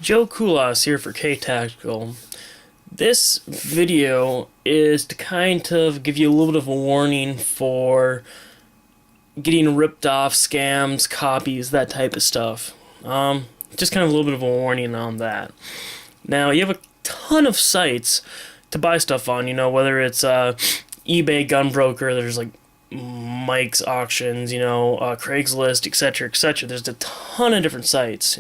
Joe Kulas here for K-Tactical. This video is to kind of give you a little bit of a warning for getting ripped off, scams, copies, that type of stuff. Just kind of a little bit of a warning on that. Now, you have a ton of sites to buy stuff on, whether it's eBay, Gunbroker, there's like Mike's Auctions, Craigslist, etc., etc. There's a ton of different sites,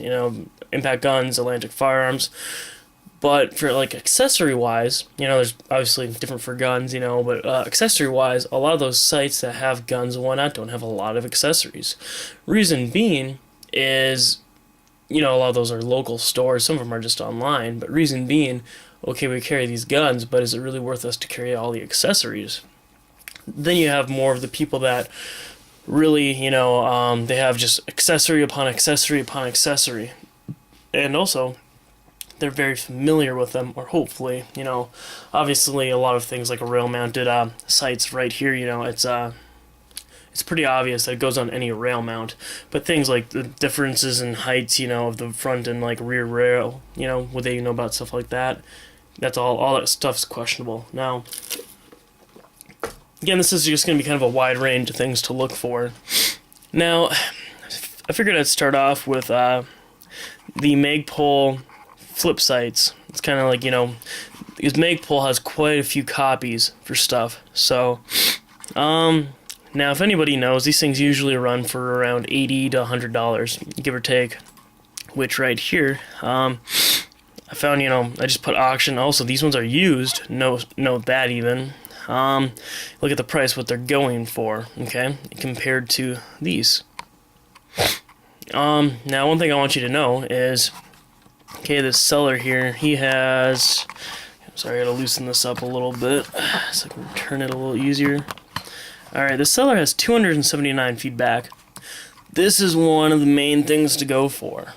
Impact Guns, Atlantic Firearms. But for like accessory wise, there's obviously different for guns, but accessory wise, a lot of those sites that have guns and whatnot don't have a lot of accessories. Reason being is, a lot of those are local stores, some of them are just online, but reason being, okay, we carry these guns, but is it really worth us to carry all the accessories? Then you have more of the people that really, they have just accessory upon accessory upon accessory. And also, they're very familiar with them, or hopefully, obviously a lot of things like a rail-mounted sights right here, it's pretty obvious that it goes on any rail mount. But things like the differences in heights, of the front and like rear rail, what they know about stuff like that, that's all that stuff's questionable. Now, again, this is just going to be kind of a wide range of things to look for. Now, I figured I'd start off with the Magpul flip sights. It's kind of like, because Magpul has quite a few copies for stuff. So, now if anybody knows, these things usually run for around $80 to $100, give or take. Which right here, I found, I just put auction. Also, these ones are used. Note that even. Look at the price, what they're going for, okay, compared to these. Now one thing I want you to know is, okay, this seller here, he has, sorry, I gotta loosen this up a little bit so I can turn it a little easier. Alright, this seller has 279 feedback. This is one of the main things to go for.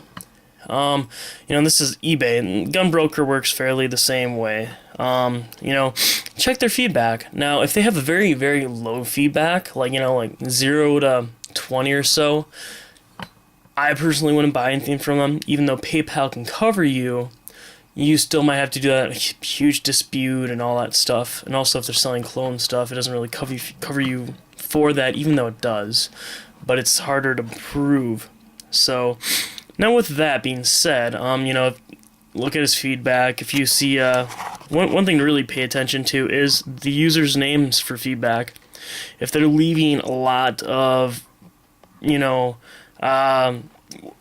This is eBay, and Gunbroker works fairly the same way. Check their feedback. Now, if they have a very, very low feedback, like 0 to 20 or so, I personally wouldn't buy anything from them. Even though PayPal can cover you, you still might have to do that huge dispute and all that stuff. And also, if they're selling clone stuff, it doesn't really cover you for that, even though it does. But it's harder to prove. So, now with that being said, look at his feedback. If you see, one thing to really pay attention to is the user's names for feedback. If they're leaving a lot of,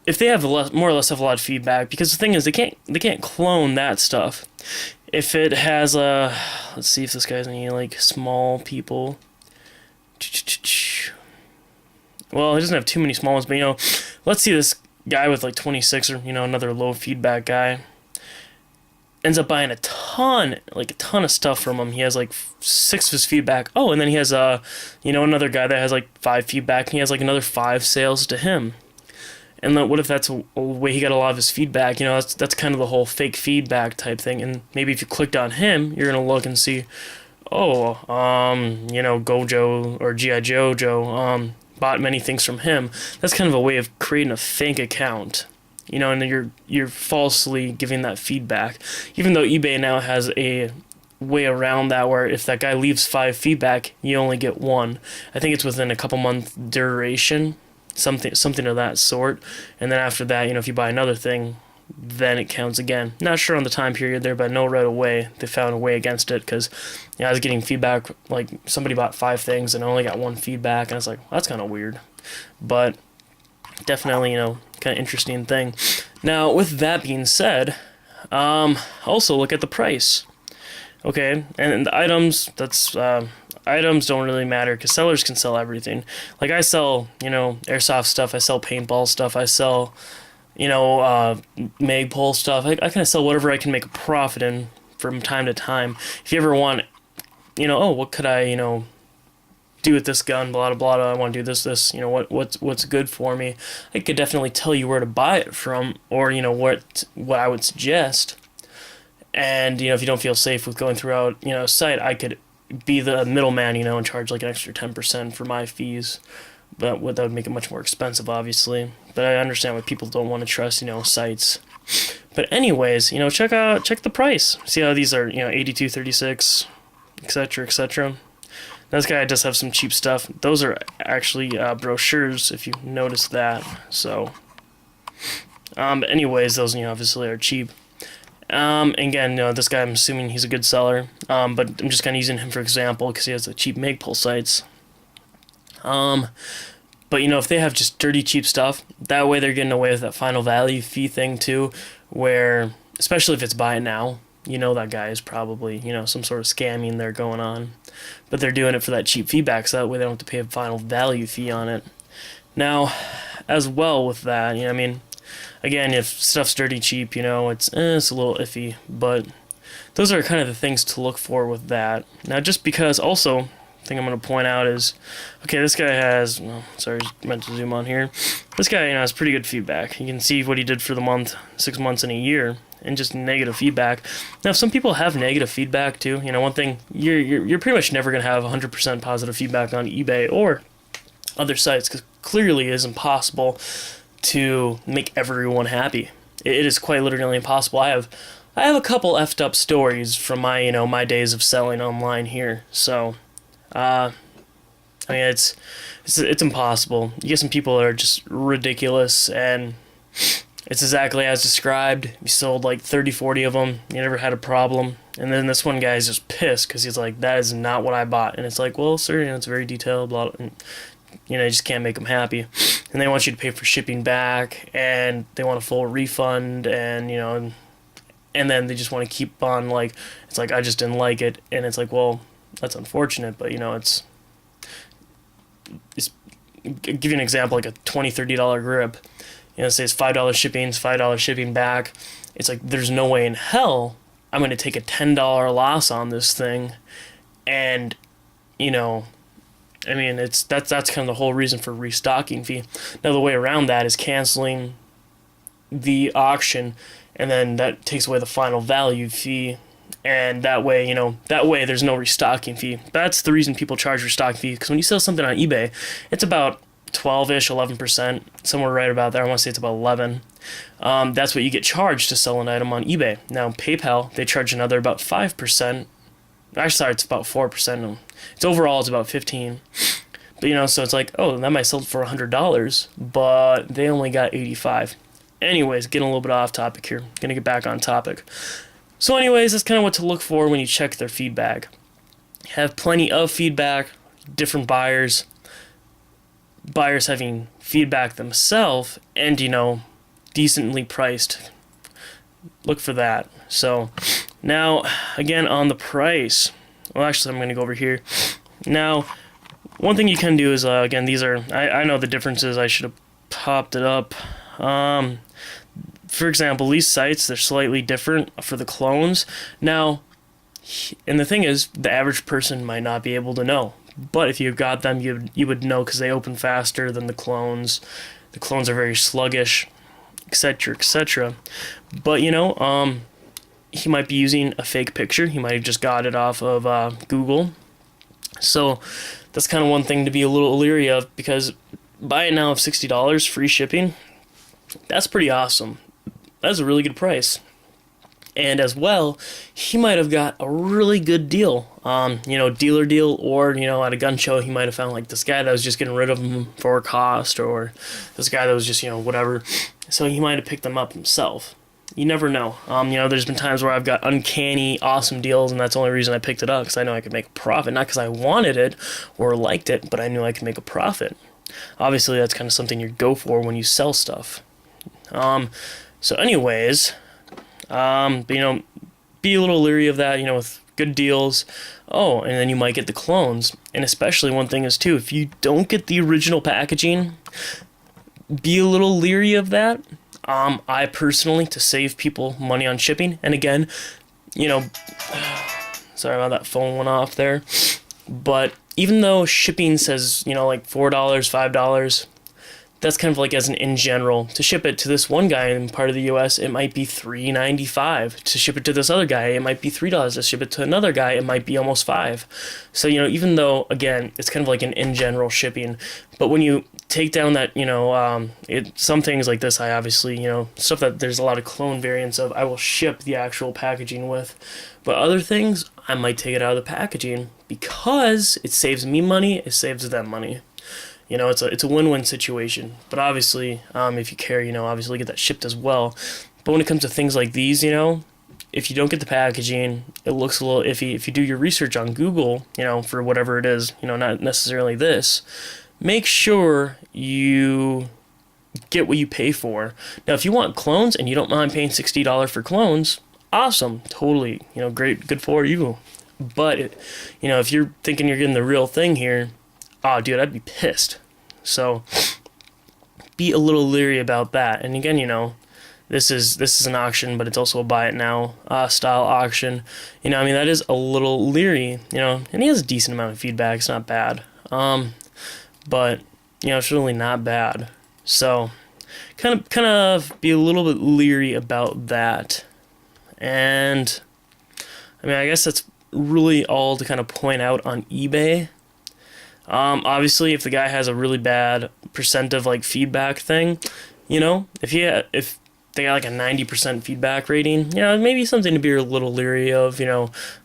if they have more or less have a lot of feedback, because the thing is they can't clone that stuff. If it has let's see if this guy's any like small people. Well, he doesn't have too many small ones, but let's see this guy with like 26 or another low feedback guy ends up buying a ton of stuff from him. He has like 6 of his feedback. Oh, and then he has another guy that has like 5 feedback, and he has like another 5 sales to him. And then what if that's a way he got a lot of his feedback? That's kind of the whole fake feedback type thing. And maybe if you clicked on him, you're gonna look and see, Gojo or G.I. Joe bought many things from him. That's kind of a way of creating a fake account. And you're falsely giving that feedback. Even though eBay now has a way around that where if that guy leaves 5 feedback, you only get 1. I think it's within a couple month duration, something of that sort. And then after that, if you buy another thing, then it counts again. Not sure on the time period there, but I know right away they found a way against it, because I was getting feedback like somebody bought 5 things and I only got 1 feedback, and I was like, well, that's kind of weird. But definitely, kind of interesting thing. Now, with that being said, also look at the price. Okay, and the items, items don't really matter, because sellers can sell everything. Like I sell, airsoft stuff, I sell paintball stuff, I sell, Magpul stuff. I kind of sell whatever I can make a profit in from time to time. If you ever want, what could I, do with this gun, blah, blah, blah, I want to do this, what's good for me. I could definitely tell you where to buy it from, or, what I would suggest. And, if you don't feel safe with going throughout, a site, I could be the middleman, and charge like an extra 10% for my fees. But that would make it much more expensive, obviously. But I understand why people don't want to trust, sites. But anyways, check the price. See how these are, 82.36, etc., etc. This guy does have some cheap stuff. Those are actually brochures, if you notice that. So, anyways, those obviously are cheap. Again, this guy, I'm assuming he's a good seller. But I'm just kind of using him for example because he has the cheap Magpul sites. But if they have just dirty cheap stuff, that way they're getting away with that final value fee thing too, where especially if it's buy it now, that guy is probably some sort of scamming there going on, but they're doing it for that cheap feedback, so that way they don't have to pay a final value fee on it. Now, as well with that, again, if stuff's dirty cheap, it's a little iffy, but those are kind of the things to look for with that. Now, just because also, thing I'm going to point out is, okay, this guy has, sorry, I meant to zoom on here. This guy, has pretty good feedback. You can see what he did for the month, 6 months, and a year, and just negative feedback. Now, some people have negative feedback too. One thing, you're pretty much never going to have 100% positive feedback on eBay or other sites, because clearly it is impossible to make everyone happy. It is quite literally impossible. I have a couple effed up stories from my, my days of selling online here, so it's impossible. You get some people that are just ridiculous, and it's exactly as described. You sold like 30, 40 of them. You never had a problem. And then this one guy is just pissed because he's like, that is not what I bought. And it's like, well, sir, it's very detailed, blah, blah, and, you just can't make them happy. And they want you to pay for shipping back, and they want a full refund, and, and then they just want to keep on, like, it's like, I just didn't like it. And it's like, well, that's unfortunate, but it's give you an example, like a $20, $30 grip, say it's $5 shipping, it's $5 shipping back. It's like, there's no way in hell I'm going to take a $10 loss on this thing. And that's kind of the whole reason for restocking fee. Now, the way around that is canceling the auction, and then that takes away the final value fee. And that way, there's no restocking fee. That's the reason people charge restocking fee, because when you sell something on eBay, it's about 12-ish, 11%, somewhere right about there. I want to say it's about 11. That's what you get charged to sell an item on eBay. Now, PayPal, they charge another about 5%. Actually, sorry, it's about 4%. It's overall, it's about 15%. But, so it's like, oh, that might sell for $100, but they only got 85. Anyways, getting a little bit off topic here. Gonna get back on topic. So anyways, that's kind of what to look for when you check their feedback. Have plenty of feedback, different buyers having feedback themselves, and, decently priced. Look for that. So now, again, on the price. Well, actually, I'm going to go over here. Now, one thing you can do is, again, these are, I know the differences. I should have popped it up. For example, these sites, they're slightly different for the clones. Now, and the thing is, the average person might not be able to know. But if you got them, you would know, because they open faster than the clones. The clones are very sluggish, etc., etc. But, he might be using a fake picture. He might have just got it off of Google. So that's kind of one thing to be a little leery of, because buy it now of $60, free shipping, that's pretty awesome. That's a really good price. And as well, he might have got a really good deal, dealer deal, or, at a gun show, he might have found, like, this guy that was just getting rid of them for cost, or this guy that was just, whatever. So he might have picked them up himself. You never know. There's been times where I've got uncanny, awesome deals, and that's the only reason I picked it up, because I know I could make a profit. Not because I wanted it or liked it, but I knew I could make a profit. Obviously, that's kind of something you go for when you sell stuff. So anyways, but, be a little leery of that, with good deals. Oh, and then you might get the clones. And especially one thing is, too, if you don't get the original packaging, be a little leery of that. I personally, to save people money on shipping, and again, sorry about that, phone went off there, but even though shipping says, like $4, $5, that's kind of like as an in general. To ship it to this one guy in part of the U.S., it might be $3.95. To ship it to this other guy, it might be $3. To ship it to another guy, it might be almost $5. So, even though, again, it's kind of like an in general shipping, but when you take down that, some things like this, I obviously, stuff that there's a lot of clone variants of, I will ship the actual packaging with. But other things, I might take it out of the packaging because it saves me money, it saves them money. It's a win-win situation. But obviously, if you care, obviously get that shipped as well. But when it comes to things like these, if you don't get the packaging, it looks a little iffy. If you do your research on Google, for whatever it is, not necessarily this, make sure you get what you pay for. Now, if you want clones and you don't mind paying $60 for clones, awesome, totally, great, good for you. But, if you're thinking you're getting the real thing here, oh, dude, I'd be pissed. So, be a little leery about that. And again, this is an auction, but it's also a buy it now style auction. That is a little leery, and he has a decent amount of feedback. It's not bad. But, it's really not bad. So, kind of be a little bit leery about that. And, I guess that's really all to kind of point out on eBay. Obviously, if the guy has a really bad percent of like feedback thing, if they got like a 90% feedback rating, maybe something to be a little leery of.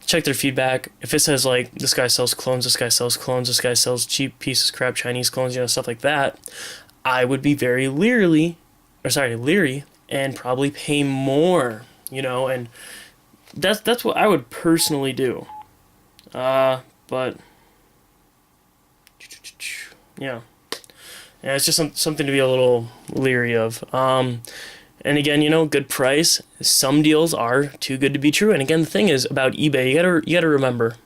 Check their feedback. If it says like this guy sells clones, this guy sells clones, this guy sells cheap pieces of crap Chinese clones, stuff like that, I would be very leery, and probably pay more. And that's what I would personally do. But. Yeah, it's just something to be a little leery of. And again, good price. Some deals are too good to be true. And again, the thing is about eBay, you gotta remember.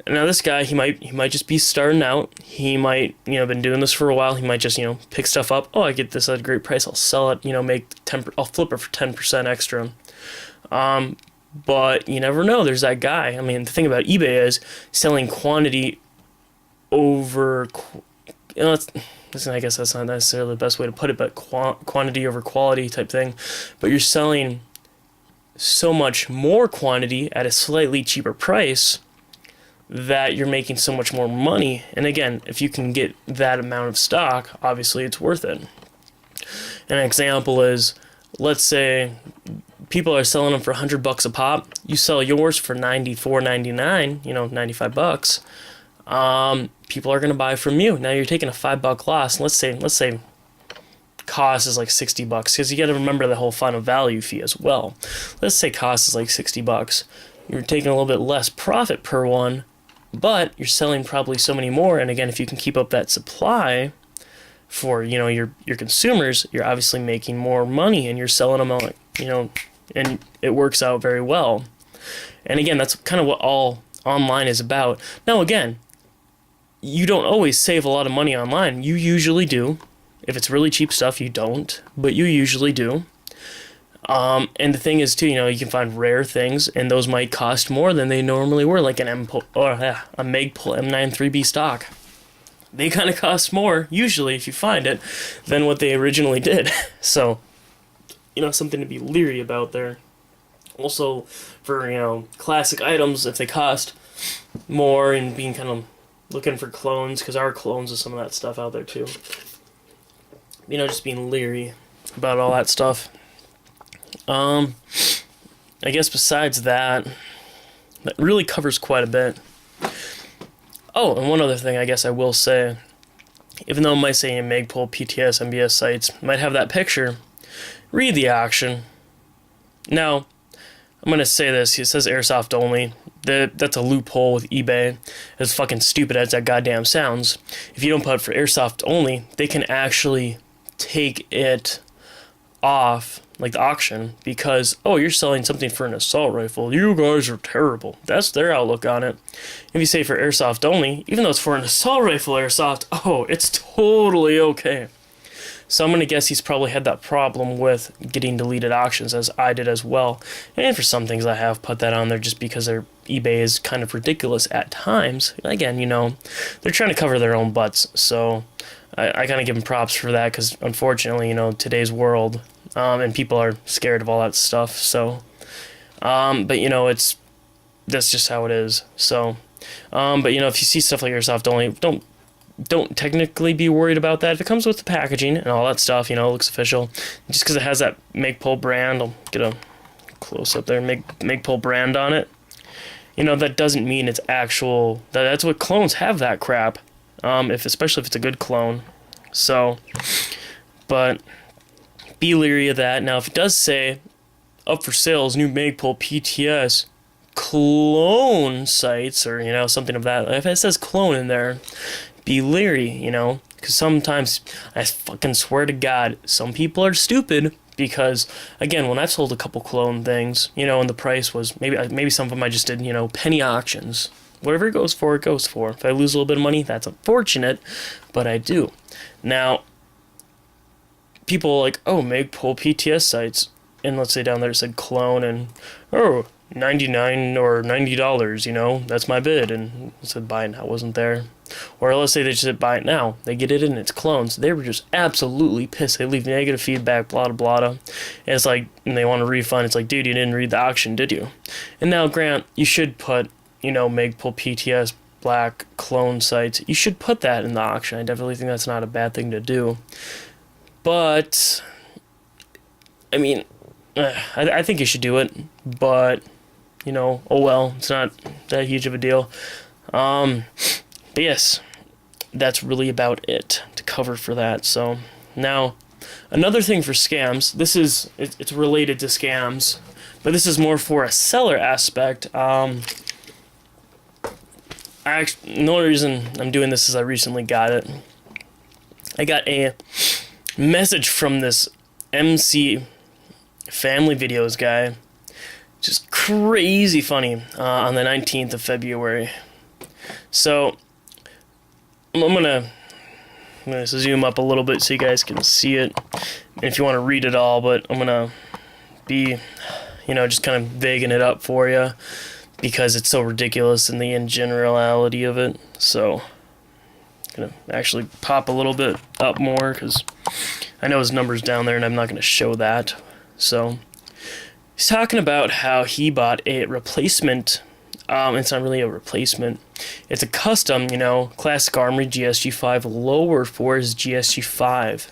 Now this guy, he might just be starting out. He might, been doing this for a while. He might just, pick stuff up. Oh, I get this at a great price. I'll sell it. I'll flip it for 10% extra. But you never know. There's that guy. The thing about eBay is selling quantity over, I guess that's not necessarily the best way to put it, but quantity over quality type thing. But you're selling so much more quantity at a slightly cheaper price that you're making so much more money. And again, if you can get that amount of stock, obviously it's worth it. An example is, let's say people are selling them for $100 a pop. You sell yours for $94.99, $95. People are going to buy from you. Now you're taking a $5 loss. Let's say cost is like $60 because you got to remember the whole final value fee as well. Let's say cost is like $60. You're taking a little bit less profit per one, but you're selling probably so many more. And again, if you can keep up that supply for, your consumers, you're obviously making more money and you're selling them out, and it works out very well. And again, that's kind of what all online is about. Now again, you don't always save a lot of money online. You usually do. If it's really cheap stuff, you don't, but you usually do. And the thing is too, you can find rare things, and those might cost more than they normally were, like a Megpul M93B stock. They kind of cost more, usually, if you find it, than what they originally did. So, something to be leery about there. Also, for, classic items, if they cost more, and being kind of looking for clones, because our clones of some of that stuff out there too. Just being leery about all that stuff. I guess besides that really covers quite a bit. Oh, and one other thing I guess I will say, even though it might say in Megpul, PTS, MBS sites, might have that picture, read the auction. Now, I'm going to say this, it says airsoft only. That's a loophole with eBay. As fucking stupid as that goddamn sounds. If you don't put for airsoft only, they can actually take it off, like the auction, because, oh, you're selling something for an assault rifle. You guys are terrible. That's their outlook on it. If you say for airsoft only, even though it's for an assault rifle airsoft, oh, it's totally okay. So I'm going to guess he's probably had that problem with getting deleted auctions, as I did as well. And for some things I have put that on there just because their eBay is kind of ridiculous at times. Again, they're trying to cover their own butts. So I kind of give them props for that because unfortunately, today's world, and people are scared of all that stuff. So, but that's just how it is. So, but if you see stuff like Airsoft, don't technically be worried about that. If it comes with the packaging and all that stuff, it looks official. Just because it has that Magpul brand, I'll get a close up there, Magpul brand on it. That doesn't mean it's actual. That's what clones have, that crap. Especially if it's a good clone. So, but be leery of that. Now, if it does say up for sales, new Magpul PTS clone sights, or something of that, if it says clone in there, be leery, because sometimes, I fucking swear to God, some people are stupid. Because again, when I've sold a couple clone things, and the price was maybe some of them I just did, penny auctions. Whatever it goes for, it goes for. If I lose a little bit of money, that's unfortunate, but I do. Now, people are like, oh, Magpul PTS sights, and let's say down there it said clone, and oh, $99 or $90, that's my bid, and it said buy it now, wasn't there. Or let's say they just said buy it now, they get it and it's clones. They were just absolutely pissed. They leave negative feedback, blah blah blah. And it's like, and they want a refund. It's like, dude, you didn't read the auction, did you? And now, Grant, you should put, Magpul PTS black clone sights. You should put that in the auction. I definitely think that's not a bad thing to do. But I mean, I think you should do it. But oh well, it's not that huge of a deal. But yes, that's really about it to cover for that. So now, another thing for scams. It's related to scams, but this is more for a seller aspect. The only reason I'm doing this is I recently got it. I got a message from this MC Family Videos guy, just crazy funny, on the 19th of February. So I'm gonna zoom up a little bit so you guys can see it, and if you want to read it all, but I'm gonna be, just kind of vaguing it up for you because it's so ridiculous in the generality of it. So I'm gonna actually pop a little bit up more because I know his number's down there and I'm not gonna show that. So he's talking about how he bought a replacement. It's not really a replacement. It's a custom, Classic Armory GSG5 lower for his GSG5.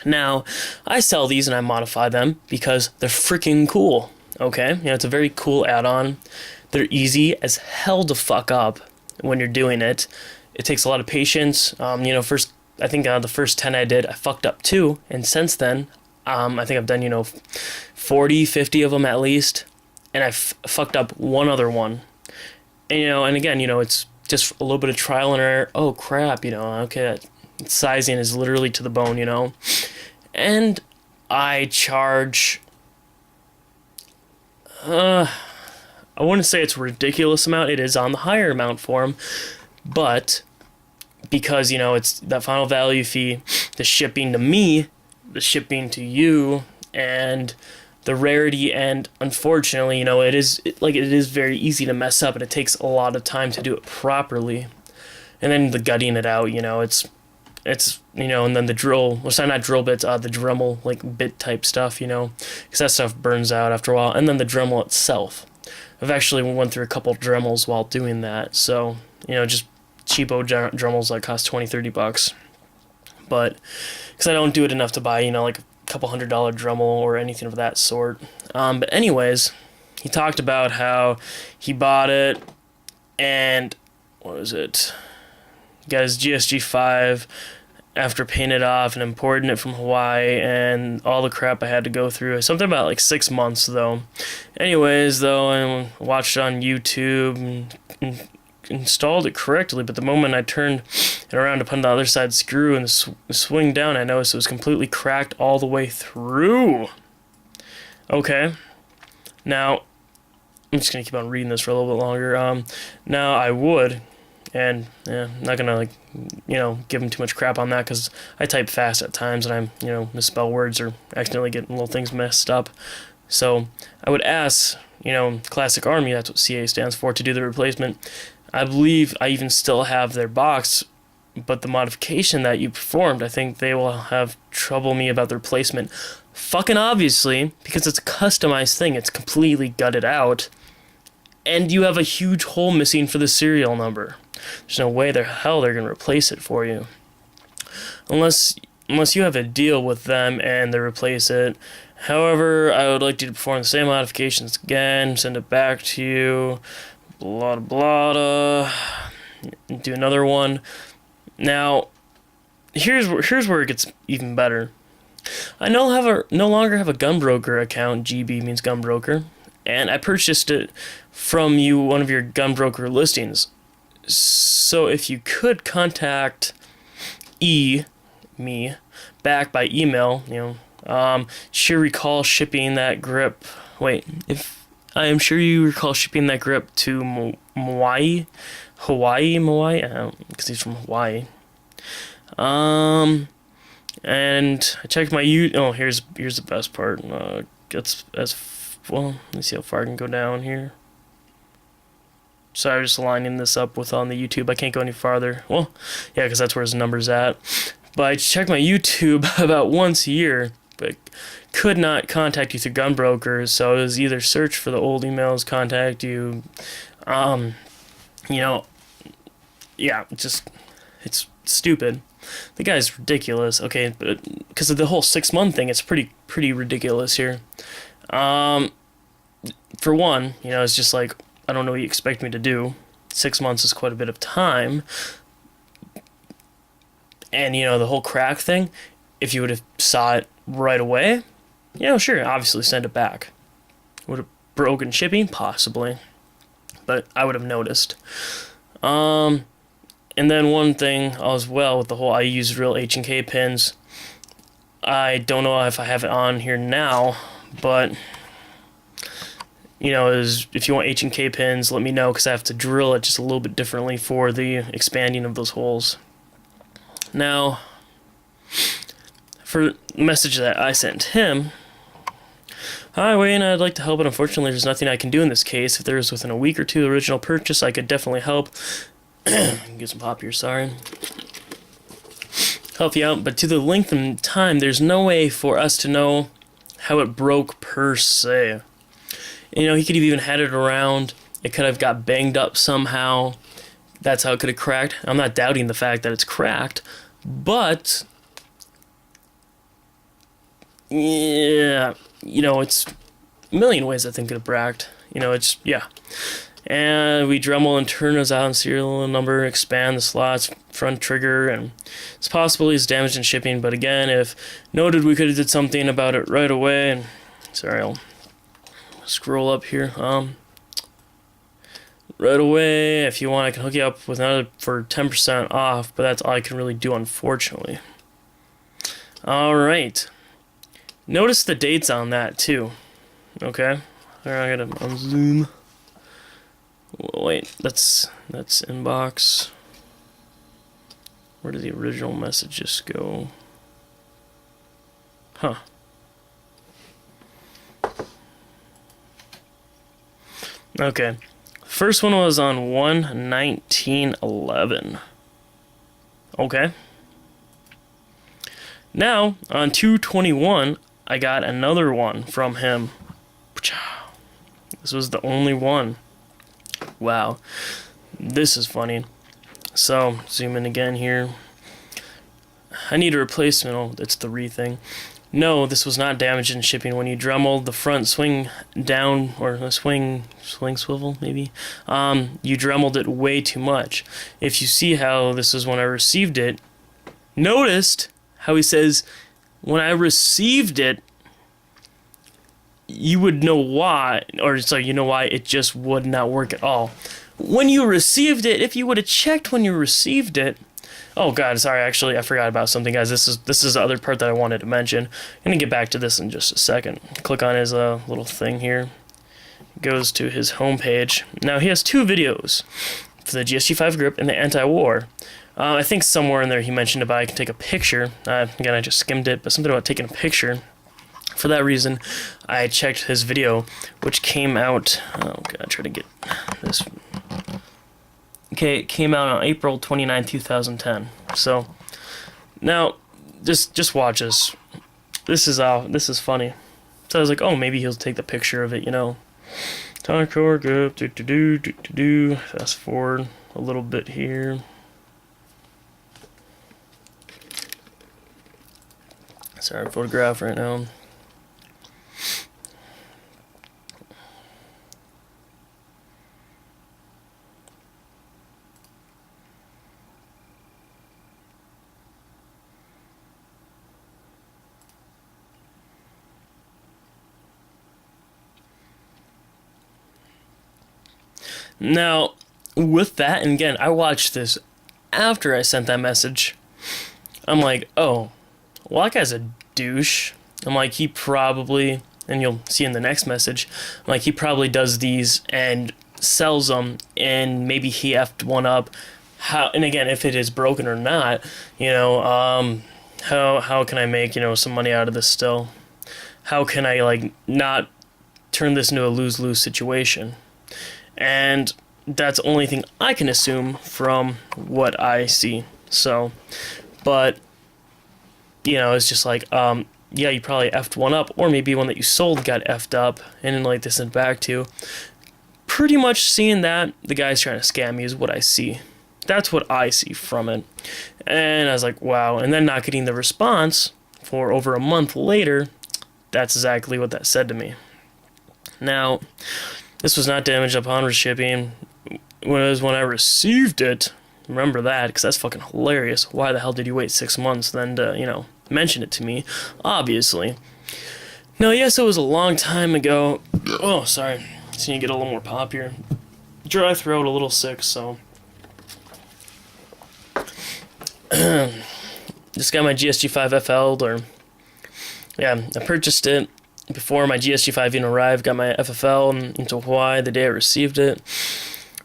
Now, I sell these and I modify them because they're freaking cool. Okay? It's a very cool add-on. They're easy as hell to fuck up when you're doing it. It takes a lot of patience. First, I think the first 10 I did, I fucked up 2. And since then, I think I've done, 40, 50 of them at least. And I fucked up one other one. And, and again, it's just a little bit of trial and error. Oh, crap, okay, that sizing is literally to the bone, And I charge, I wouldn't say it's a ridiculous amount. It is on the higher amount for them. But because, it's that final value fee, the shipping to me, the shipping to you, and the rarity, and unfortunately, it is very easy to mess up, and it takes a lot of time to do it properly. And then the gutting it out, it's and then the drill, well, sorry, not drill bits, the Dremel, like bit type stuff, because that stuff burns out after a while. And then the Dremel itself. I've actually went through a couple Dremels while doing that, so, just cheapo Dremels that cost $20-$30. But, because I don't do it enough to buy, like couple $100 Dremel or anything of that sort. But anyways, he talked about how he bought it and what was it? Got his GSG5 after paying it off and importing it from Hawaii and all the crap I had to go through. Something about 6 months though. Anyways, though, I watched it on YouTube and installed it correctly, but the moment I turned it around to put on the other side screw and swing down, I noticed it was completely cracked all the way through. Okay. Now, I'm just going to keep on reading this for a little bit longer. Now, I would, and I'm not going to, give him too much crap on that because I type fast at times and I, misspell words or accidentally get little things messed up. So, I would ask, Classic Army, that's what CA stands for, to do the replacement. I believe I even still have their box but the modification that you performed, I think they will have trouble me about the replacement. Fucking obviously, because it's a customized thing, it's completely gutted out, and you have a huge hole missing for the serial number. There's no way the hell they're gonna replace it for you, unless you have a deal with them and they replace it. However, I would like you to perform the same modifications again, send it back to you, blah blah blah, do another one. Now, here's where it gets even better. I no longer have a Gunbroker account. GB means Gunbroker, and I purchased it from one of your Gunbroker listings. So if you could contact me back by email, sure recall shipping that grip. Wait, if I am sure you recall shipping that grip to Hawaii, because he's from Hawaii. And I checked my here's the best part. Gets well. Let me see how far I can go down here. Sorry, just lining this up with on the YouTube. I can't go any farther. Well, yeah, because that's where his number's at. But I check my YouTube about once a year, but could not contact you through Gunbroker. So it was either search for the old emails, contact you. Yeah, it's stupid. The guy's ridiculous. Okay, but because of the whole 6-month thing, it's pretty ridiculous here. For one, it's just like, I don't know what you expect me to do. 6 months is quite a bit of time. And, the whole crack thing, if you would have saw it right away, sure, obviously send it back. Would have broken shipping? Possibly. But I would have noticed. And then one thing as well with the whole, I use real H&K pins. I don't know if I have it on here now, but if you want H&K pins, let me know, because I have to drill it just a little bit differently for the expanding of those holes. Now, for the message that I sent him, hi Wayne, I'd like to help, but unfortunately there's nothing I can do in this case. If there was within a week or two of the original purchase, I could definitely help. Get some pop here, sorry. Help you out, but to the length of time, there's no way for us to know how it broke per se. He could have even had it around. It could have got banged up somehow. That's how it could have cracked. I'm not doubting the fact that it's cracked, but yeah, it's a million ways I think it could have cracked. Yeah. And we Dremel and turn those out in serial number, expand the slots, front trigger, and it's possible it's damaged in shipping, but again, if noted, we could have did something about it right away. And sorry, I'll scroll up here. Right away, if you want, I can hook you up with another for 10% off, but that's all I can really do, unfortunately. Alright. Notice the dates on that, too. Okay. Alright, I gotta unzoom. Wait, that's inbox. Where did the original messages go? Huh. Okay. First one was on 1/19/11. Okay. Now, on 2/21, I got another one from him. This was the only one. Wow. This is funny. So, zoom in again here. I need a replacement. Oh, it's the thing. No, this was not damaged in shipping. When you Dremeled the front swing down, or the swing swivel, maybe, you Dremeled it way too much. If you see how this is when I received it, noticed how he says, when I received it, you would know why, or so you know why it just would not work at all. When you received it, if you would have checked when you received it, oh god, sorry, actually I forgot about something, guys. This is the other part that I wanted to mention. I'm gonna get back to this in just a second. Click on his little thing here. It goes to his homepage. Now he has two videos for the GSG5 grip and the anti-war. I think somewhere in there he mentioned about I can take a picture. Again, I just skimmed it, but something about taking a picture. For that reason, I checked his video, which came out. Oh god, try to get this. Okay, it came out on April 29, 2010. So now, just watch this. This is funny. So I was like, oh, maybe he'll take the picture of it, you know. Concord, go do. Fast forward a little bit here. Sorry, photograph right now. Now, with that, and again, I watched this after I sent that message. I'm like, oh, well, that guy's a douche. I'm like, he probably, and you'll see in the next message, I'm like, he probably does these and sells them, and maybe he effed one up. How, and again, if it is broken or not, you know, how can I make, you know, some money out of this still? How can I, like, not turn this into a lose-lose situation? And that's the only thing I can assume from what I see. So, but, you know, it's just like, yeah, you probably effed one up, or maybe one that you sold got effed up, and then, like, they sent back to. Pretty much seeing that, the guy's trying to scam me is what I see. That's what I see from it. And I was like, wow. And then not getting the response for over a month later, that's exactly what that said to me. Now, this was not damaged upon shipping. When I received it, remember that, because that's fucking hilarious. Why the hell did you wait 6 months then to, you know, mention it to me? Obviously. Now, yes, it was a long time ago. Oh, sorry. Just need to get a little more pop here. Dry throat, a little sick, so. Just got my GSG5 FL'd, or, yeah, I purchased it before my GSG5 even arrived. Got my FFL into Hawaii the day I received it.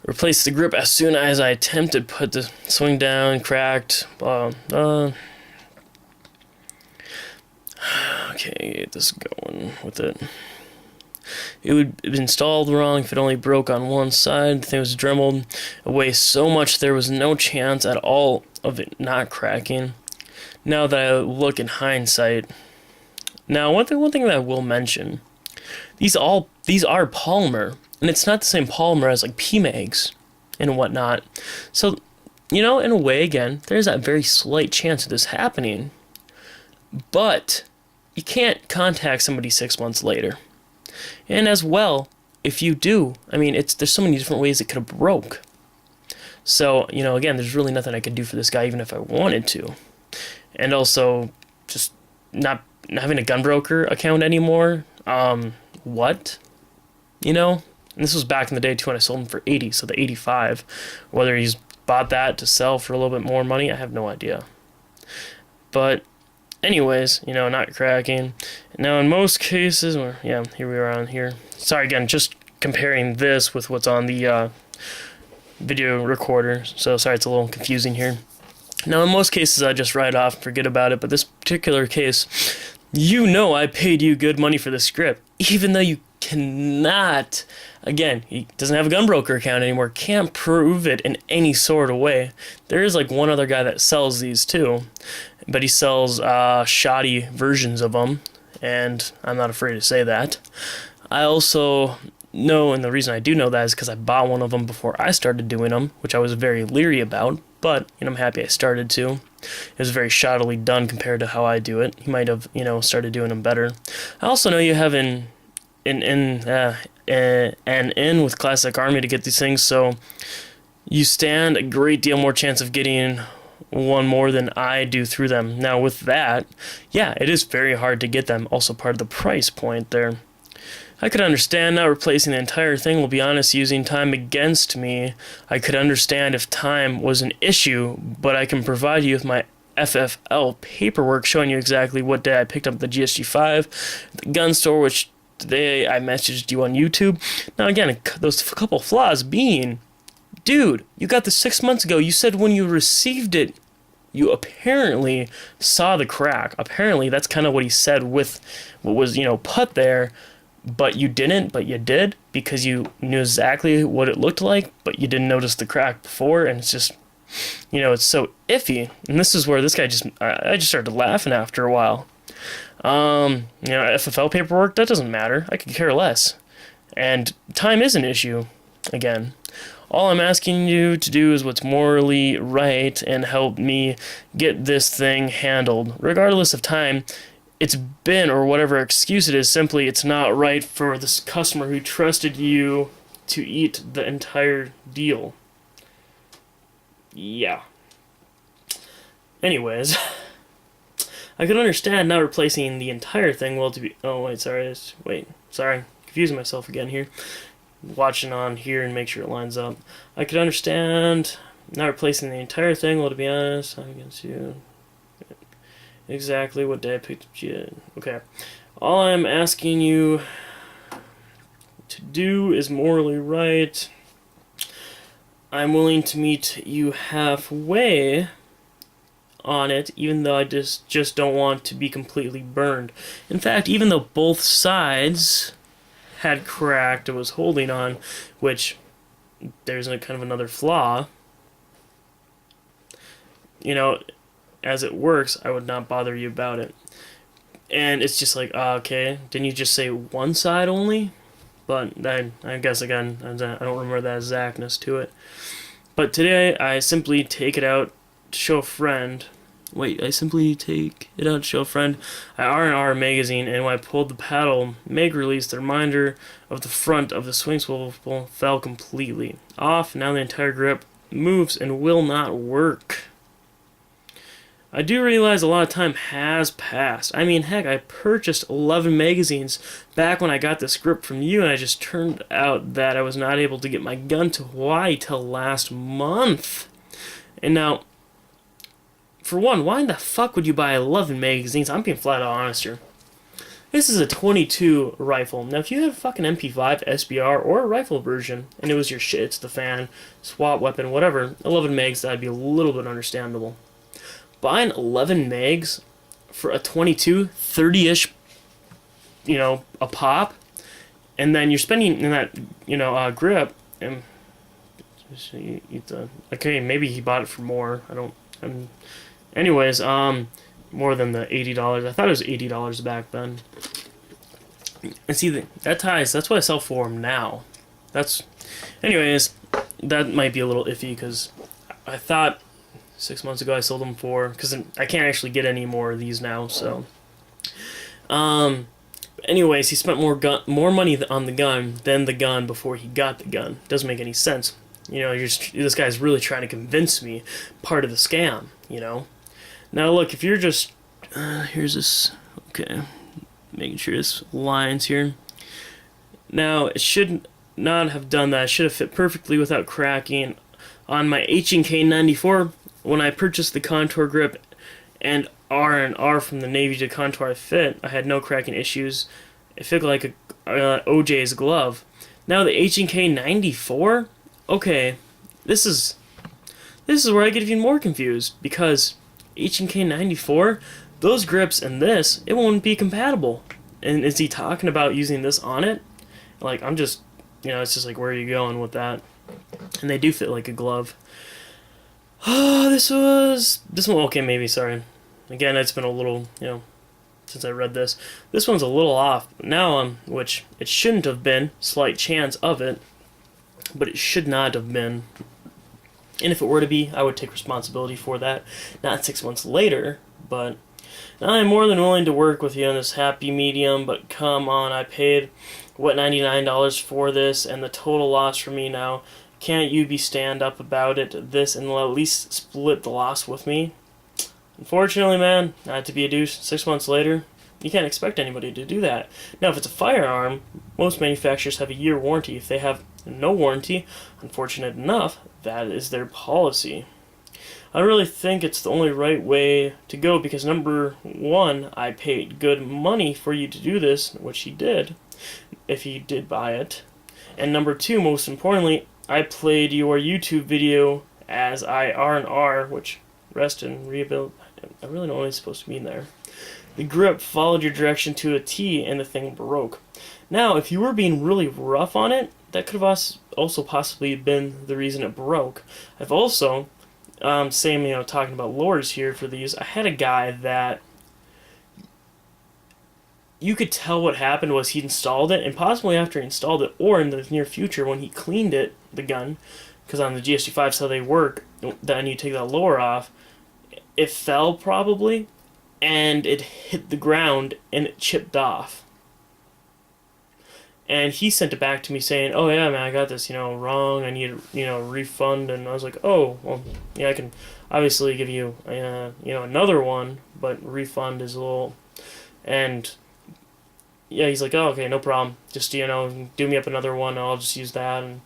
Replaced the grip as soon as I attempted to put the swing down, cracked. Okay, get this going with it. It would be installed wrong if it only broke on one side. The thing was dremeled away so much there was no chance at all of it not cracking. Now that I look in hindsight. Now, one thing that I will mention, these are polymer, and it's not the same polymer as like PMags and whatnot. So, you know, in a way, again, there's that very slight chance of this happening. But you can't contact somebody 6 months later. And as well, if you do, I mean, there's so many different ways it could have broke. So, you know, again, there's really nothing I could do for this guy, even if I wanted to. And also, just not having a gunbroker account anymore. What? You know? And this was back in the day, too, when I sold him for 80, so the 85. Whether he's bought that to sell for a little bit more money, I have no idea. But anyways, you know, not cracking. Now, in most cases, yeah, here we are on here. Sorry, again, just comparing this with what's on the video recorder. So, sorry, it's a little confusing here. Now, in most cases, I just write off and forget about it. But this particular case, you know I paid you good money for the script. Even though you cannot, again, he doesn't have a gunbroker account anymore, can't prove it in any sort of way. There is like one other guy that sells these too, but he sells shoddy versions of them, and I'm not afraid to say that. I also know, and the reason I do know that is because I bought one of them before I started doing them, which I was very leery about, but you know, I'm happy I started to. It was very shoddily done compared to how I do it. He might have, you know, started doing them better. I also know you have an in with Classic Army to get these things, so you stand a great deal more chance of getting one more than I do through them. Now with that, yeah, it is very hard to get them, also part of the price point there. I could understand not replacing the entire thing. Will be honest, using time against me. I could understand if time was an issue, but I can provide you with my FFL paperwork showing you exactly what day I picked up the GSG5 at the gun store, which today I messaged you on YouTube. Now again, those couple flaws being, dude, you got this 6 months ago. You said when you received it, you apparently saw the crack. Apparently, that's kind of what he said with what was, you know, put there. But you didn't, but you did, because you knew exactly what it looked like, but you didn't notice the crack before, and it's just, it's so iffy. And this is where this guy I just started laughing after a while. FFL paperwork, that doesn't matter. I could care less. And time is an issue, again. All I'm asking you to do is what's morally right and help me get this thing handled. Regardless of time it's been or whatever excuse it is, simply it's not right for this customer who trusted you to eat the entire deal. Yeah. Anyways, I could understand not replacing the entire thing sorry, confusing myself again here. Watching on here and make sure it lines up. I could understand not replacing the entire thing. Well, to be honest, I'm against you. Exactly what day I picked you. Okay. All I'm asking you to do is morally right. I'm willing to meet you halfway on it, even though I just don't want to be completely burned. In fact, even though both sides had cracked and was holding on, which there's kind of another flaw. As it works, I would not bother you about it. And it's just like, okay, didn't you just say one side only? But I guess, again, I don't remember that exactness to it. But today, I simply take it out to show a friend. I simply take it out to show a friend at R&R magazine, and when I pulled the paddle, Meg released, the reminder of the front of the swing swivel fell completely off. Now the entire grip moves and will not work. I do realize a lot of time has passed. I mean, heck, I purchased 11 magazines back when I got this grip from you, and I just turned out that I was not able to get my gun to Hawaii till last month. And now, for one, why in the fuck would you buy 11 magazines? I'm being flat out honest here. This is a 22 rifle. Now, if you had a fucking MP5, SBR, or a rifle version, and it was your shit, it's the fan, swap weapon, whatever, 11 mags, that'd be a little bit understandable. Buying 11 mags for a 22, 30-ish, a pop, and then you're spending in that, grip, and okay, maybe he bought it for more. Anyways, more than the $80. I thought it was $80 back then. And see, that ties, that's what I sell for them now. Anyways, that might be a little iffy, because I thought 6 months ago I sold them for, because I can't actually get any more of these now, so. Anyways, he spent more money on the gun than the gun before he got the gun. Doesn't make any sense. This guy's really trying to convince me part of the scam, Now look, if you're just, here's this, okay, making sure this lines here. Now, it should not have done that. It should have fit perfectly without cracking. On my H&K 94, when I purchased the Contour grip and R&R from the Navy to Contour fit, I had no cracking issues. It fit like a OJ's glove. Now the H&K 94, okay, this is where I get even more confused, because H&K 94, those grips and this, it won't be compatible. And is he talking about using this on it? Like, I'm just, it's just like, where are you going with that? And they do fit like a glove. Oh, this one, okay, maybe, sorry. Again, it's been a little, since I read this. This one's a little off. Now, which it shouldn't have been, slight chance of it, but it should not have been. And if it were to be, I would take responsibility for that. Not 6 months later, but I'm more than willing to work with you on this happy medium, but come on, I paid, $99 for this, and the total loss for me now. Can't you be stand up about it, and at least split the loss with me? Unfortunately, man, not to be a douche, 6 months later, you can't expect anybody to do that. Now, if it's a firearm, most manufacturers have a year warranty. If they have no warranty, unfortunate enough, that is their policy. I really think it's the only right way to go, because number one, I paid good money for you to do this, which he did, if he did buy it. And number two, most importantly, I played your YouTube video as I R&R, which rest and rebuild, I really don't know what it's supposed to mean there. The grip followed your direction to a T and the thing broke. Now, if you were being really rough on it, that could have also possibly been the reason it broke. I've also same, talking about lures here for these, I had a guy that you could tell what happened was he installed it, and possibly after he installed it, or in the near future when he cleaned it, the gun, because on the GSG5s how they work, then you take that lure off, it fell probably, and it hit the ground and it chipped off. And he sent it back to me saying, "Oh yeah, man, I got this, wrong. I need, a refund." And I was like, "Oh, well, yeah, I can obviously give you, another one, but refund is a little." And yeah, he's like, "Oh, okay, no problem. Just do me up another one. And I'll just use that." And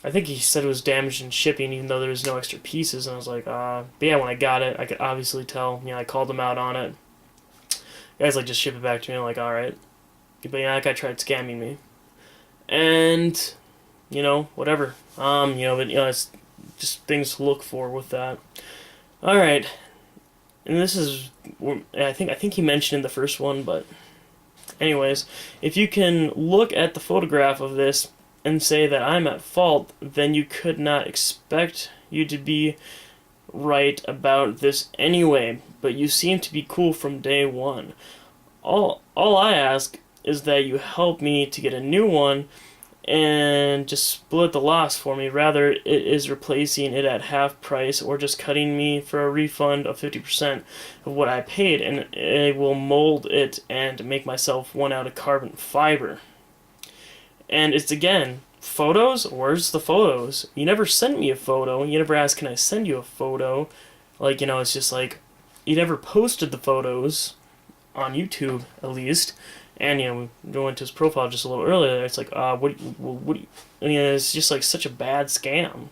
I think he said it was damaged in shipping, even though there was no extra pieces. And I was like, But yeah, when I got it, I could obviously tell. I called him out on it. Guys, like, just ship it back to me. I'm like, all right. But yeah, that guy tried scamming me, and whatever. But it's just things to look for with that. All right, and this is, I think he mentioned in the first one, but anyways, if you can look at the photograph of this and say that I'm at fault, then you could not expect you to be right about this anyway. But you seem to be cool from day one. All I ask is that you help me to get a new one and just split the loss for me. Rather, it is replacing it at half price or just cutting me for a refund of 50% of what I paid, and it will mold it and make myself one out of carbon fiber. And it's, again, photos? Where's the photos? You never sent me a photo. You never asked, can I send you a photo? Like, it's just like, you never posted the photos on YouTube, at least. And we went to his profile just a little earlier. It's like, what? It's just like such a bad scam.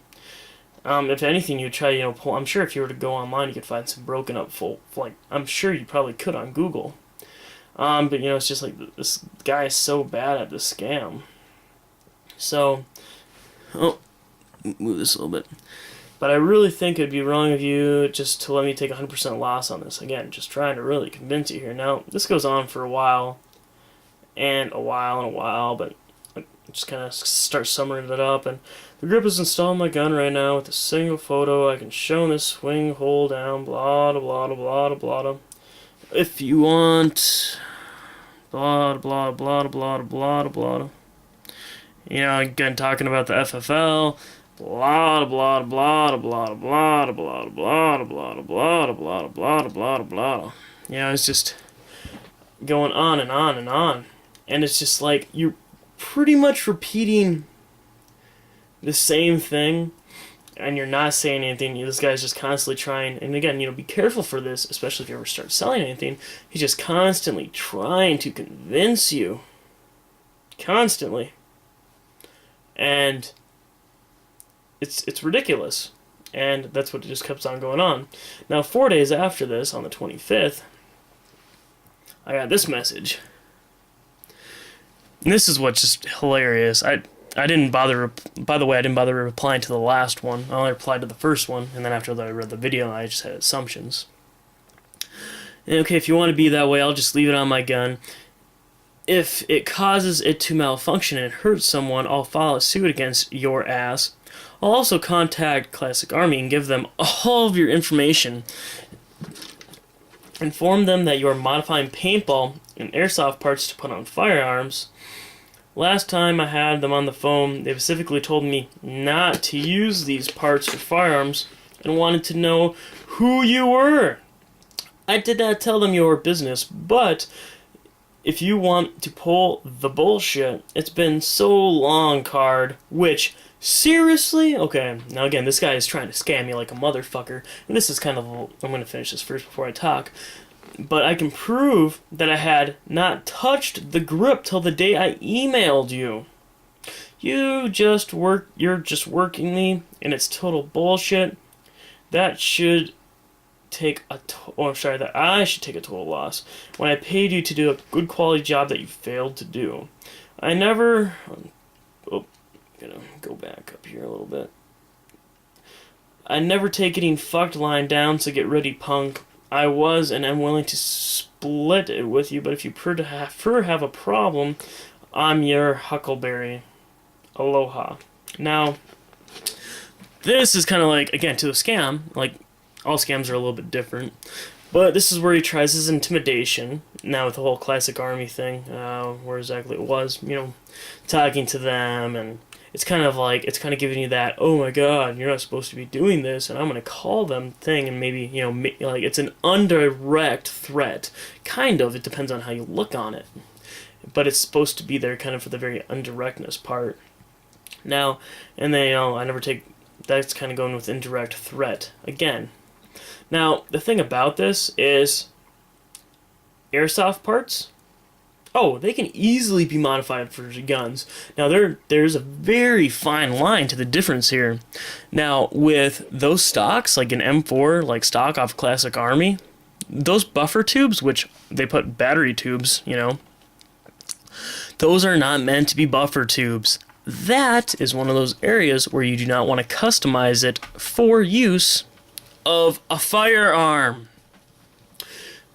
If anything, you try, pull. I'm sure if you were to go online, you could find some broken up full. Like, I'm sure you probably could on Google. But it's just like this guy is so bad at this scam. So, move this a little bit. But I really think it'd be wrong of you just to let me take 100% loss on this. Again, just trying to really convince you here. Now, this goes on for a while. And a while, but I just kind of start summing it up. And the grip is installed on my gun right now with a single photo. I can show this swing, hold down, blah, blah, blah, blah, blah, blah. If you want, blah, blah, blah, blah, blah, blah. Again, talking about the FFL, blah, blah, blah, blah, blah, blah, blah, blah, blah, blah, blah, blah, blah, blah. It's just going on and on and on. And it's just like, you're pretty much repeating the same thing, and you're not saying anything. This guy's just constantly trying, and again, be careful for this, especially if you ever start selling anything. He's just constantly trying to convince you. Constantly. And it's ridiculous. And that's what just keeps on going on. Now, 4 days after this, on the 25th, I got this message. And this is what's just hilarious. I didn't bother. By the way, I didn't bother replying to the last one. I only replied to the first one, and then after I read the video, I just had assumptions. And okay, if you want to be that way, I'll just leave it on my gun. If it causes it to malfunction and hurts someone, I'll file a suit against your ass. I'll also contact Classic Army and give them all of your information. Inform them that you are modifying paintball and airsoft parts to put on firearms. Last time I had them on the phone, they specifically told me not to use these parts for firearms and wanted to know who you were. I did not tell them your business, but if you want to pull the bullshit, it's been so long, card, which, seriously? Okay, now again, this guy is trying to scam me like a motherfucker, and this is kind of, I'm going to finish this first before I talk. But I can prove that I had not touched the grip till the day I emailed you. You're just working me, and it's total bullshit. That should take that I should take a total loss when I paid you to do a good quality job that you failed to do. I never. Gonna go back up here a little bit. I never take getting fucked lying down, so get ready, punk. I was and am willing to split it with you, but if you prefer to have a problem, I'm your Huckleberry. Aloha. Now, this is kind of like, again, to a scam. Like, all scams are a little bit different. But this is where he tries his intimidation. Now with the whole classic army thing, where exactly it was, talking to them, and it's kind of giving you that, oh my god, you're not supposed to be doing this, and I'm gonna call them thing, and maybe, like it's an indirect threat. Kind of, it depends on how you look on it. But it's supposed to be there kind of for the very indirectness part. Now, and then, I never take, that's kind of going with indirect threat again. Now, the thing about this is airsoft parts, they can easily be modified for guns. Now, there's a very fine line to the difference here. Now, with those stocks, like an M4, like stock off Classic Army, those buffer tubes, which they put battery tubes, those are not meant to be buffer tubes. That is one of those areas where you do not want to customize it for use of a firearm.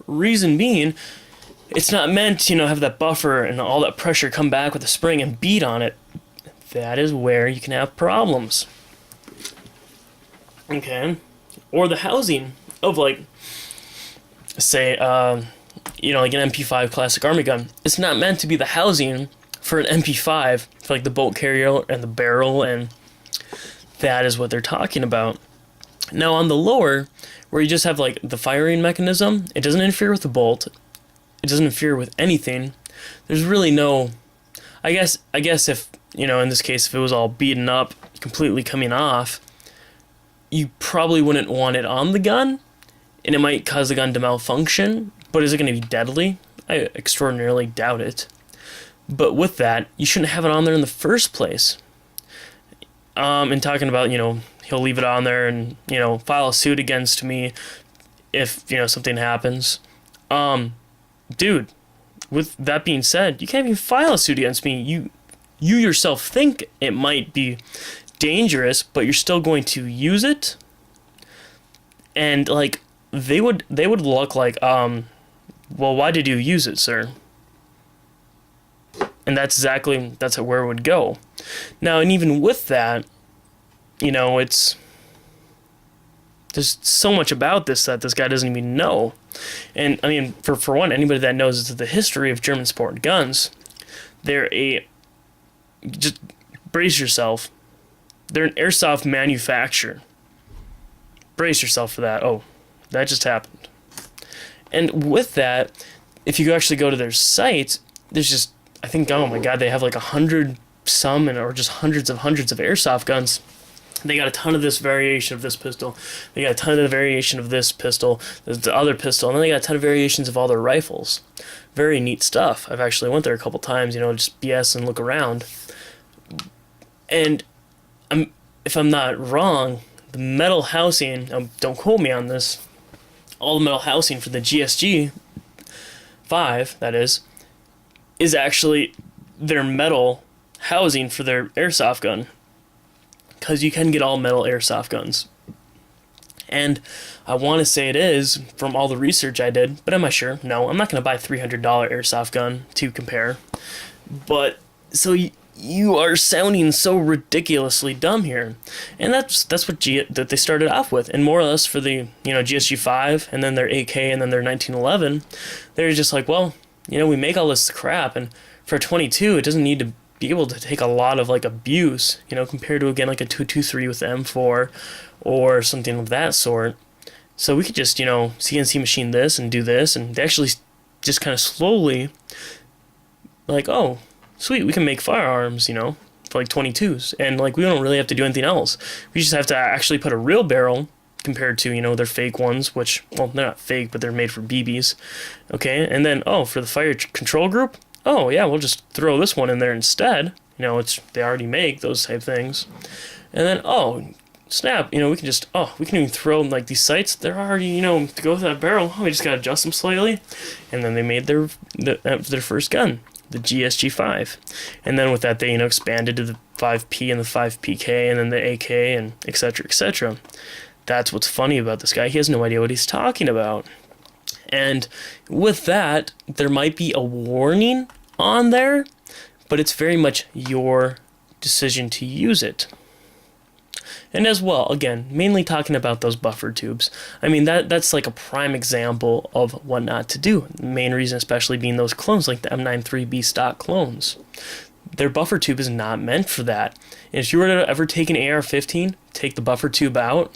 Reason being, it's not meant to, have that buffer and all that pressure come back with a spring and beat on it. That is where you can have problems. Okay. Or the housing of, like, say, like an MP5 Classic Army gun. It's not meant to be the housing for an MP5, for like the bolt carrier and the barrel, and that is what they're talking about. Now on the lower, where you just have like the firing mechanism, it doesn't interfere with the bolt. It doesn't interfere with anything. There's really no, I guess if, in this case, if it was all beaten up, completely coming off, you probably wouldn't want it on the gun, and it might cause the gun to malfunction, but is it going to be deadly? I extraordinarily doubt it. But with that, you shouldn't have it on there in the first place. And talking about, he'll leave it on there and, file a suit against me if, something happens. Dude, with that being said, you can't even file a suit against me. You yourself think it might be dangerous, but you're still going to use it. And, like, they would look like, well, why did you use it, sir? And that's where it would go. Now, and even with that, there's so much about this that this guy doesn't even know. And, I mean, for one, anybody that knows the history of German sport guns, just brace yourself. They're an airsoft manufacturer. Brace yourself for that. Oh, that just happened. And with that, if you actually go to their site, there's just, I think, oh my god, they have like 100 some, or just hundreds of airsoft guns. They got a ton of this variation of this pistol. They got a ton of the variation of this pistol. There's the other pistol. And then they got a ton of variations of all their rifles. Very neat stuff. I've actually went there a couple times, just BS and look around. And if I'm not wrong, the metal housing, don't quote me on this, all the metal housing for the GSG 5, that is actually their metal housing for their airsoft gun. Because you can get all metal airsoft guns. And I want to say it is, from all the research I did, but am I sure? No, I'm not going to buy a $300 airsoft gun to compare. But, so you are sounding so ridiculously dumb here. And that's what that they started off with. And more or less for the, GSG 5, and then their AK, and then their 1911, they're just like, well, we make all this crap, and for a 22, it doesn't need to be able to take a lot of like abuse, compared to, again, like a 223 with the M4 or something of that sort. So we could just, CNC machine this and do this, and they actually just kind of slowly, like, oh, sweet, we can make firearms, for like 22s, and like we don't really have to do anything else. We just have to actually put a real barrel compared to, their fake ones, which, well, they're not fake, but they're made for BBs. Okay, and then, for the fire control group, oh yeah, we'll just throw this one in there instead. They already make those type things. And then, snap, we can even throw like these sights. They're already, to go with that barrel. We just gotta adjust them slightly. And then they made their first gun, the GSG 5. And then with that, they expanded to the 5P and the 5PK, and then the AK, and etc. etc. That's what's funny about this guy. He has no idea what he's talking about. And with that, there might be a warning on there, but it's very much your decision to use it. And as well, again, mainly talking about those buffer tubes. I mean, that's like a prime example of what not to do. The main reason especially being those clones, like the M93B stock clones. Their buffer tube is not meant for that. And if you were to ever take an AR-15, take the buffer tube out,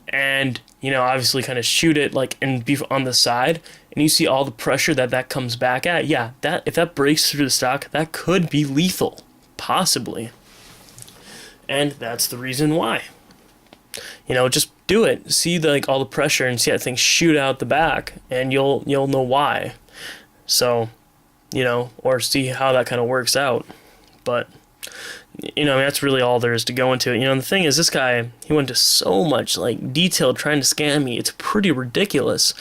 and, you know, obviously kind of shoot it like and be on the side, and you see all the pressure that comes back at, yeah, that if that breaks through the stock, that could be lethal, possibly. And that's the reason why. You know, just do it. See all the pressure and see that thing shoot out the back, and you'll know why. So, you know, or see how that kind of works out. But, you know, that's really all there is to go into it. You know, and the thing is, this guy, he went to so much, like, detail trying to scam me. It's pretty ridiculous.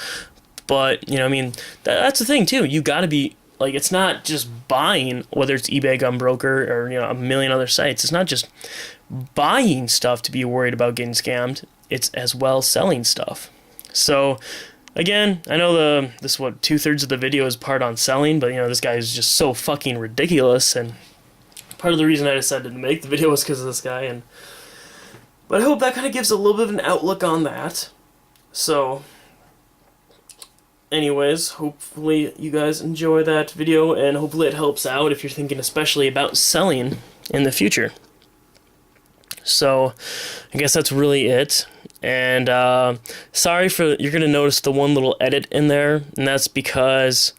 But, you know, I mean, that's the thing, too. You got to be, like, it's not just buying, whether it's eBay, Gunbroker, or, you know, a million other sites. It's not just buying stuff to be worried about getting scammed. It's as well selling stuff. So, again, I know this 2/3 of the video is part on selling, but, you know, this guy is just so fucking ridiculous, and part of the reason I decided to make the video was because of this guy, but I hope that kind of gives a little bit of an outlook on that. So, anyways, hopefully you guys enjoy that video, and hopefully it helps out if you're thinking especially about selling in the future. So, I guess that's really it. And sorry for, you're going to notice the one little edit in there, and that's because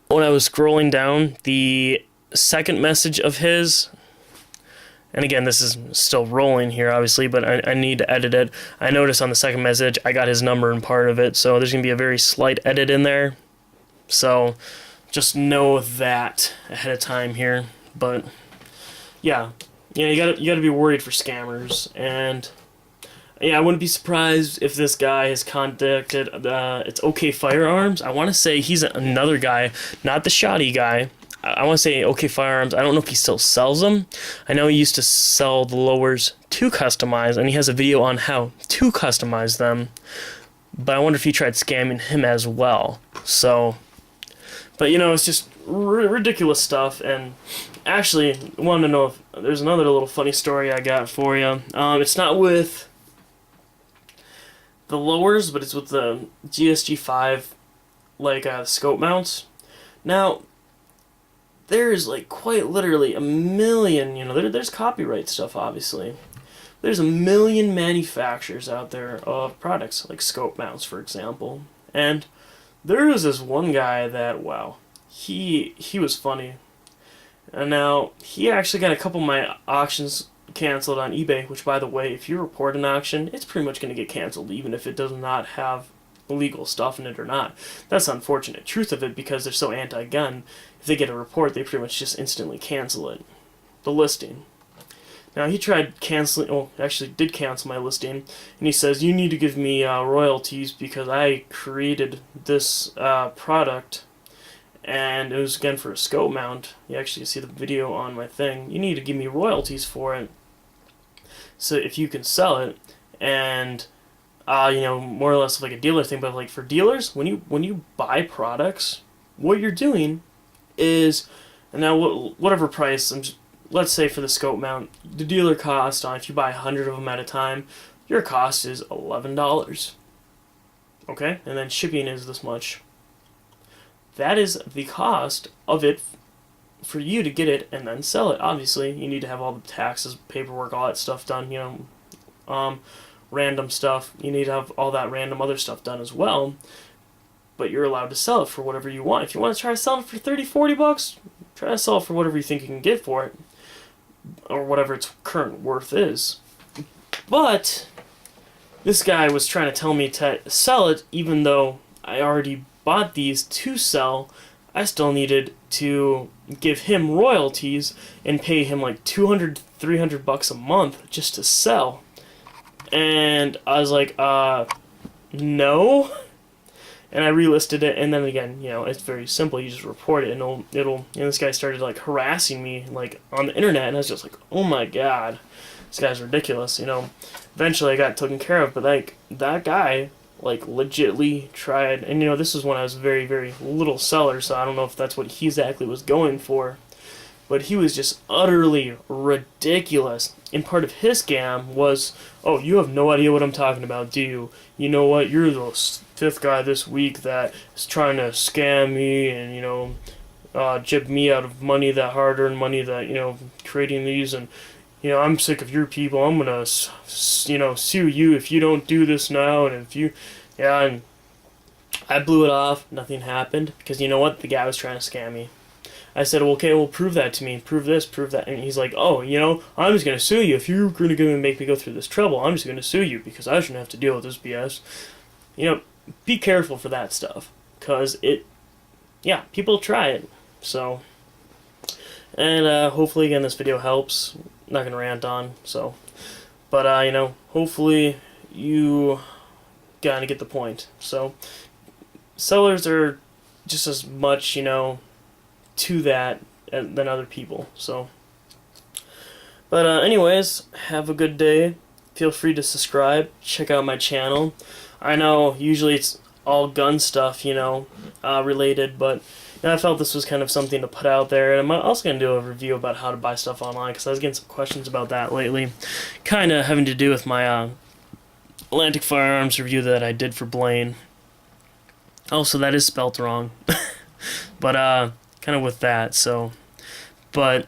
when I was scrolling down, the second message of his, and again, this is still rolling here, obviously, but I need to edit it. I noticed on the second message, I got his number in part of it, so there's going to be a very slight edit in there. So, just know that ahead of time here. But, yeah, you gotta be worried for scammers, and yeah, I wouldn't be surprised if this guy has contacted, it's OK Firearms. I want to say he's another guy, not the shoddy guy. I want to say OK Firearms. I don't know if he still sells them. I know he used to sell the lowers to customize, and he has a video on how to customize them. But I wonder if he tried scamming him as well. So, but you know, it's just ridiculous stuff. And actually, I wanted to know if there's another little funny story I got for you. It's not with the lowers, but it's with the GSG5, like scope mounts. Now, there's like quite literally a million, you know, there's copyright stuff, obviously. There's a million manufacturers out there of products, like scope mounts, for example. And there was this one guy that, wow, he was funny. And now, he actually got a couple of my auctions canceled on eBay, which, by the way, if you report an auction, it's pretty much going to get canceled, even if it does not have illegal stuff in it or not. That's the unfortunate truth of it, because they're so anti-gun. If they get a report, they pretty much just instantly cancel it, the listing. Now, he tried canceling, actually did cancel my listing, and he says, you need to give me royalties because I created this product, and it was, again, for a scope mount. You actually see the video on my thing. You need to give me royalties for it, so if you can sell it, and you know, more or less like a dealer thing. But like for dealers, when you buy products, what you're doing is, and now whatever price, let's say for the scope mount, the dealer cost if you buy 100 of them at a time, your cost is $11. Okay, and then shipping is this much. That is the cost of it for you to get it and then sell it. Obviously, you need to have all the taxes, paperwork, all that stuff done, you know, random stuff. You need to have all that random other stuff done as well. But you're allowed to sell it for whatever you want. If you want to try to sell it for $30-$40, try to sell it for whatever you think you can get for it, or whatever its current worth is. But this guy was trying to tell me to sell it, even though I already bought these to sell. I still needed to give him royalties and pay him like $200-$300 a month just to sell. And I was like, no. And I relisted it, and then again, you know, it's very simple. You just report it, and it'll. And this guy started like harassing me like on the internet, and I was just like, oh my god, this guy's ridiculous. You know, eventually I got taken care of, but like that guy like legitly tried, and you know, this is when I was very, very little seller, so I don't know if that's what he exactly was going for. but he was just utterly ridiculous. And part of his scam was, oh, you have no idea what I'm talking about, do you? You know what? You're the fifth guy this week that is trying to scam me and, jib me out of money, that hard-earned money that, creating these. And, I'm sick of your people. I'm going to, sue you if you don't do this now. And if you, yeah, and I blew it off. Nothing happened because you know what? The guy was trying to scam me. I said, well, okay, well, prove that to me. Prove this, prove that. And he's like, oh, I'm just going to sue you. If you're going to make me go through this trouble, I'm just going to sue you because I shouldn't have to deal with this BS. Be careful for that stuff because people try it. So, and hopefully, again, this video helps. I'm not going to rant on, so. But, hopefully you kind of get the point. So, sellers are just as much, to that than other people. So, but anyways, have a good day. Feel free to subscribe. Check out my channel. I know usually it's all gun stuff, related, but I felt this was kind of something to put out there. And I'm also going to do a review about how to buy stuff online because I was getting some questions about that lately, kind of having to do with my Atlantic Firearms review that I did for Blaine. Also, that is spelt wrong. But kind of with that, so, but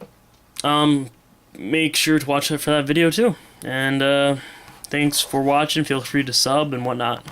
make sure to watch out for that video too, and thanks for watching. Feel free to sub and whatnot.